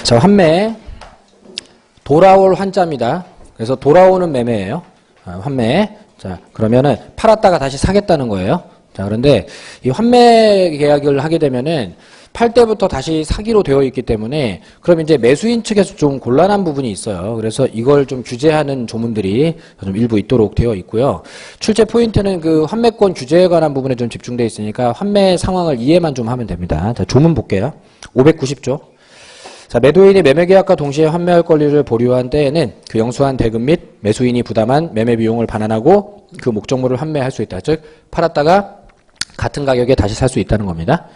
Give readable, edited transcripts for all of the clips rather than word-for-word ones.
자, 환매. 돌아올 환자입니다. 그래서 돌아오는 매매예요. 환매. 자, 그러면은 팔았다가 다시 사겠다는 거예요. 자, 그런데 이 환매 계약을 하게 되면은 팔 때부터 다시 사기로 되어 있기 때문에 그럼 이제 매수인 측에서 좀 곤란한 부분이 있어요. 그래서 이걸 좀 규제하는 조문들이 좀 일부 있도록 되어 있고요. 출제 포인트는 그 환매권 규제에 관한 부분에 좀 집중되어 있으니까 환매 상황을 이해만 좀 하면 됩니다. 자, 조문 볼게요. 590조. 자, 매도인이 매매계약과 동시에 환매할 권리를 보류한 때에는 그 영수한 대금 및 매수인이 부담한 매매 비용을 반환하고 그 목적물을 환매할 수 있다. 즉 팔았다가 같은 가격에 다시 살 수 있다는 겁니다.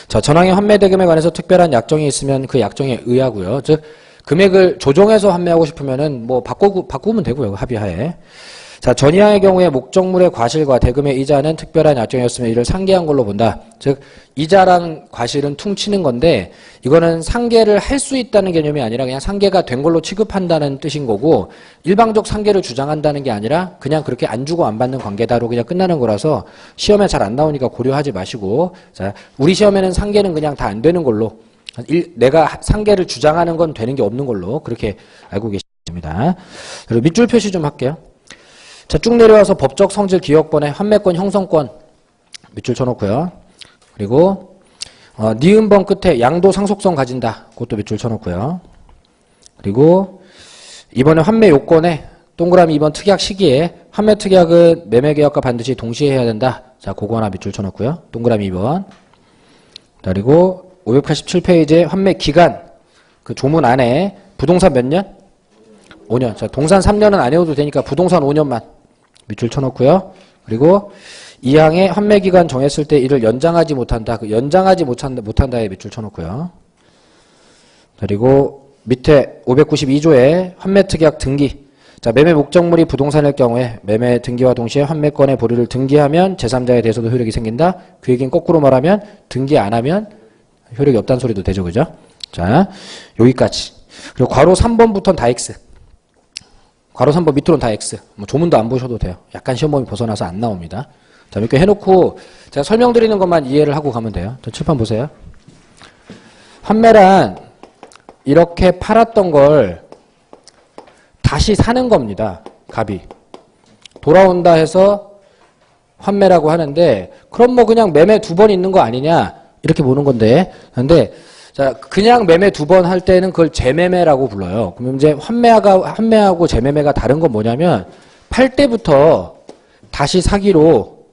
자, 전항의 환매 대금에 관해서 특별한 약정이 있으면 그 약정에 의하고요. 즉 금액을 조정해서 환매하고 싶으면은 뭐 바꾸면 되고요. 합의하에. 자, 전이항의 경우에 목적물의 과실과 대금의 이자는 특별한 약정이었으면 이를 상계한 걸로 본다. 즉 이자랑 과실은 퉁치는 건데 이거는 상계를 할 수 있다는 개념이 아니라 그냥 상계가 된 걸로 취급한다는 뜻인 거고 일방적 상계를 주장한다는 게 아니라 그냥 그렇게 안 주고 안 받는 관계다로 그냥 끝나는 거라서 시험에 잘 안 나오니까 고려하지 마시고, 자, 우리 시험에는 상계는 그냥 다 안 되는 걸로, 내가 상계를 주장하는 건 되는 게 없는 걸로 그렇게 알고 계십니다. 그리고 밑줄 표시 좀 할게요. 자, 쭉 내려와서 법적 성질 기억번에 환매권 형성권 밑줄 쳐놓고요. 그리고 니은번 끝에 양도 상속성 가진다. 그것도 밑줄 쳐놓고요. 그리고 이번에 환매 요건에 동그라미 2번 특약 시기에 환매 특약은 매매계약과 반드시 동시에 해야 된다. 자, 그거 하나 밑줄 쳐놓고요. 동그라미 2번. 그리고 587페이지에 환매 기간 그 조문 안에 부동산 몇 년? 5년. 자, 동산 3년은 안 해도 되니까 부동산 5년만 밑줄 쳐놓고요. 그리고 이 항의 환매 기간 정했을 때 이를 연장하지 못한다. 그 연장하지 못한다에 밑줄 쳐놓고요. 그리고 밑에 592조에 환매 특약 등기. 자, 매매 목적물이 부동산일 경우에 매매 등기와 동시에 환매권의 보류를 등기하면 제3자에 대해서도 효력이 생긴다. 그 얘기는 거꾸로 말하면 등기 안 하면 효력이 없다는 소리도 되죠. 그죠? 자, 여기까지. 그리고 괄호 3번부터는 다 X. 괄호 3번 밑으로는 다 X. 뭐 조문도 안 보셔도 돼요. 약간 시험 범위 벗어나서 안 나옵니다. 자, 이렇게 해놓고 제가 설명드리는 것만 이해를 하고 가면 돼요. 자, 칠판 보세요. 환매란 이렇게 팔았던 걸 다시 사는 겁니다. 갑이. 돌아온다 해서 환매라고 하는데 그럼 뭐 그냥 매매 2번 있는 거 아니냐 이렇게 보는 건데, 근데 자, 그냥 매매 2번 할 때는 그걸 재매매라고 불러요. 그럼 이제 환매하고 재매매가 다른 건 뭐냐면 팔 때부터 다시 사기로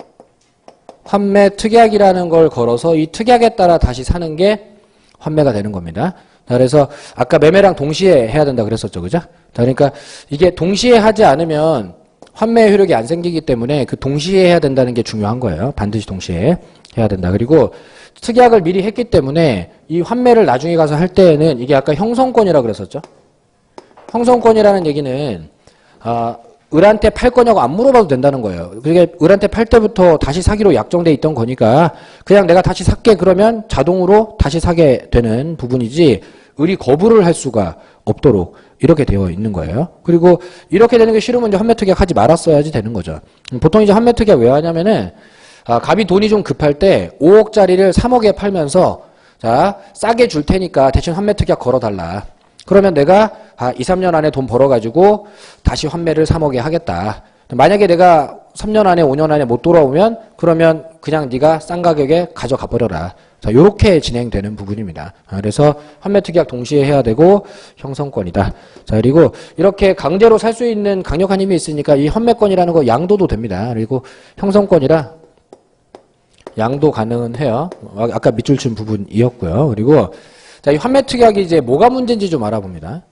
환매 특약이라는 걸 걸어서 이 특약에 따라 다시 사는 게 환매가 되는 겁니다. 자, 그래서 아까 매매랑 동시에 해야 된다 그랬었죠. 그죠? 자, 그러니까 이게 동시에 하지 않으면 환매 효력이 안 생기기 때문에 그 동시에 해야 된다는 게 중요한 거예요. 반드시 동시에 해야 된다. 그리고 특약을 미리 했기 때문에 이 환매를 나중에 가서 할 때에는 이게 아까 형성권이라고 그랬었죠. 형성권이라는 얘기는 을한테 팔 거냐고 안 물어봐도 된다는 거예요. 그게 을한테 팔 때부터 다시 사기로 약정돼 있던 거니까 그냥 내가 다시 살게 그러면 자동으로 다시 사게 되는 부분이지 을이 거부를 할 수가 없도록 이렇게 되어 있는 거예요. 그리고 이렇게 되는 게 싫으면 이제 환매특약 하지 말았어야지 되는 거죠. 보통 이제 환매특약 왜 하냐면은 갑이 돈이 좀 급할 때 5억짜리를 3억에 팔면서 자, 싸게 줄 테니까 대신 환매특약 걸어달라. 그러면 내가 2, 3년 안에 돈 벌어가지고 다시 환매를 3억에 하겠다. 만약에 내가 3년 안에 5년 안에 못 돌아오면 그러면 그냥 네가 싼 가격에 가져가 버려라. 자, 요렇게 진행되는 부분입니다. 그래서 환매특약 동시에 해야 되고 형성권이다. 자, 그리고 이렇게 강제로 살 수 있는 강력한 힘이 있으니까 이 환매권이라는 거 양도도 됩니다. 그리고 형성권이라 양도 가능은 해요. 아까 밑줄 친 부분이었고요. 그리고 자, 이 환매특약이 이제 뭐가 문제인지 좀 알아봅니다.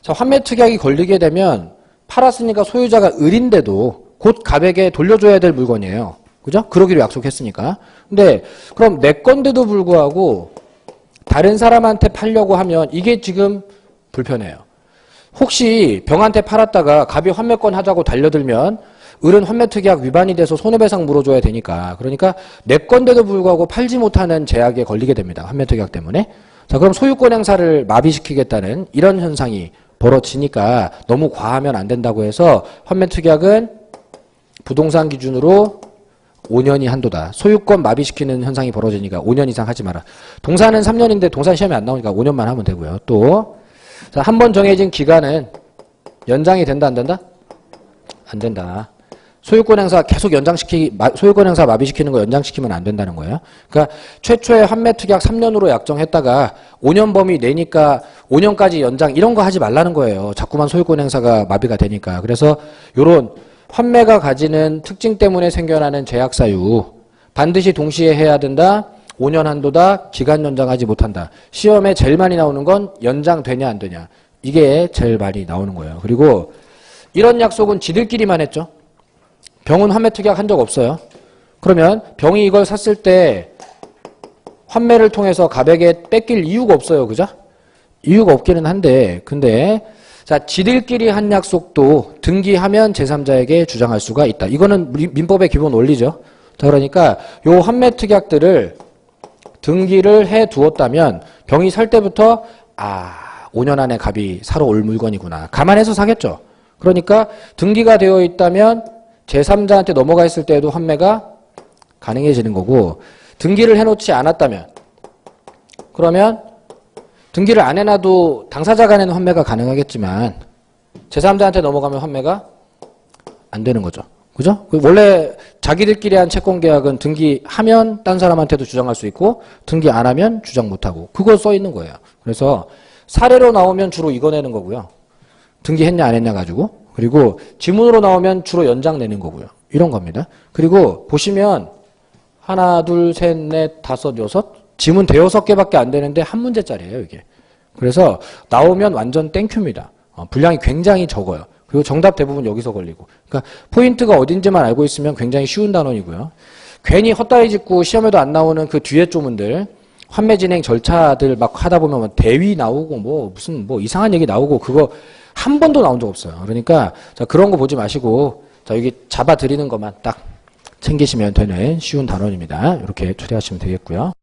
자, 환매특약이 걸리게 되면 팔았으니까 소유자가 을인데도 곧 갑에게 돌려줘야 될 물건이에요. 그죠? 그러기로 약속했으니까. 근데 그럼 내 건데도 불구하고 다른 사람한테 팔려고 하면 이게 지금 불편해요. 혹시 병한테 팔았다가 갑이 환매권 하자고 달려들면 을은 환매특약 위반이 돼서 손해배상 물어줘야 되니까. 그러니까 내 건데도 불구하고 팔지 못하는 제약에 걸리게 됩니다. 환매특약 때문에. 자, 그럼 소유권 행사를 마비시키겠다는 이런 현상이 벌어지니까 너무 과하면 안 된다고 해서 환매특약은 부동산 기준으로 5년이 한도다. 소유권 마비시키는 현상이 벌어지니까 5년 이상 하지 마라. 동사는 3년인데 동사 시험에 안 나오니까 5년만 하면 되고요. 또 한 번 정해진 기간은 연장이 된다 안 된다? 안 된다. 소유권 행사 계속 소유권 행사 마비시키는 거 연장시키면 안 된다는 거예요. 그러니까 최초의 환매 특약 3년으로 약정했다가 5년 범위 내니까 5년까지 연장 이런 거 하지 말라는 거예요. 자꾸만 소유권 행사가 마비가 되니까. 그래서 요런 환매가 가지는 특징 때문에 생겨나는 제약 사유 반드시 동시에 해야 된다. 5년 한도다. 기간 연장하지 못한다. 시험에 제일 많이 나오는 건 연장되냐 안 되냐. 이게 제일 많이 나오는 거예요. 그리고 이런 약속은 지들끼리만 했죠. 병은 환매 특약 한 적 없어요. 그러면 병이 이걸 샀을 때 환매를 통해서 갑에게 뺏길 이유가 없어요. 그죠? 이유가 없기는 한데 근데 자 지들끼리 한 약속도 등기하면 제3자에게 주장할 수가 있다. 이거는 민법의 기본 원리죠. 자 그러니까 요 환매 특약들을 등기를 해 두었다면 병이 살 때부터 5년 안에 갑이 사러 올 물건이구나. 감안해서 사겠죠. 그러니까 등기가 되어 있다면 제3자한테 넘어가 있을 때에도 환매가 가능해지는 거고 등기를 해놓지 않았다면 그러면 등기를 안 해놔도 당사자 간에는 환매가 가능하겠지만 제3자한테 넘어가면 환매가 안 되는 거죠. 그죠? 원래 자기들끼리 한 채권계약은 등기하면 딴 사람한테도 주장할 수 있고 등기 안 하면 주장 못하고 그거 써 있는 거예요. 그래서 사례로 나오면 주로 이거 내는 거고요. 등기했냐 안 했냐 가지고 그리고 지문으로 나오면 주로 연장 내는 거고요. 이런 겁니다. 그리고 보시면 하나, 둘, 셋, 넷, 다섯, 여섯 지문 대여섯 개밖에 안 되는데 한 문제짜리예요. 이게. 그래서 나오면 완전 땡큐입니다. 분량이 굉장히 적어요. 그리고 정답 대부분 여기서 걸리고. 그러니까 포인트가 어딘지만 알고 있으면 굉장히 쉬운 단원이고요. 괜히 헛다리 짚고 시험에도 안 나오는 그 뒤에 조문들 환매 진행 절차들 막 하다 보면 대위 나오고 무슨 이상한 얘기 나오고 그거 한 번도 나온 적 없어요. 그러니까 자 그런 거 보지 마시고 자 여기 잡아 드리는 것만 딱 챙기시면 되는 쉬운 단원입니다. 이렇게 처리하시면 되겠고요.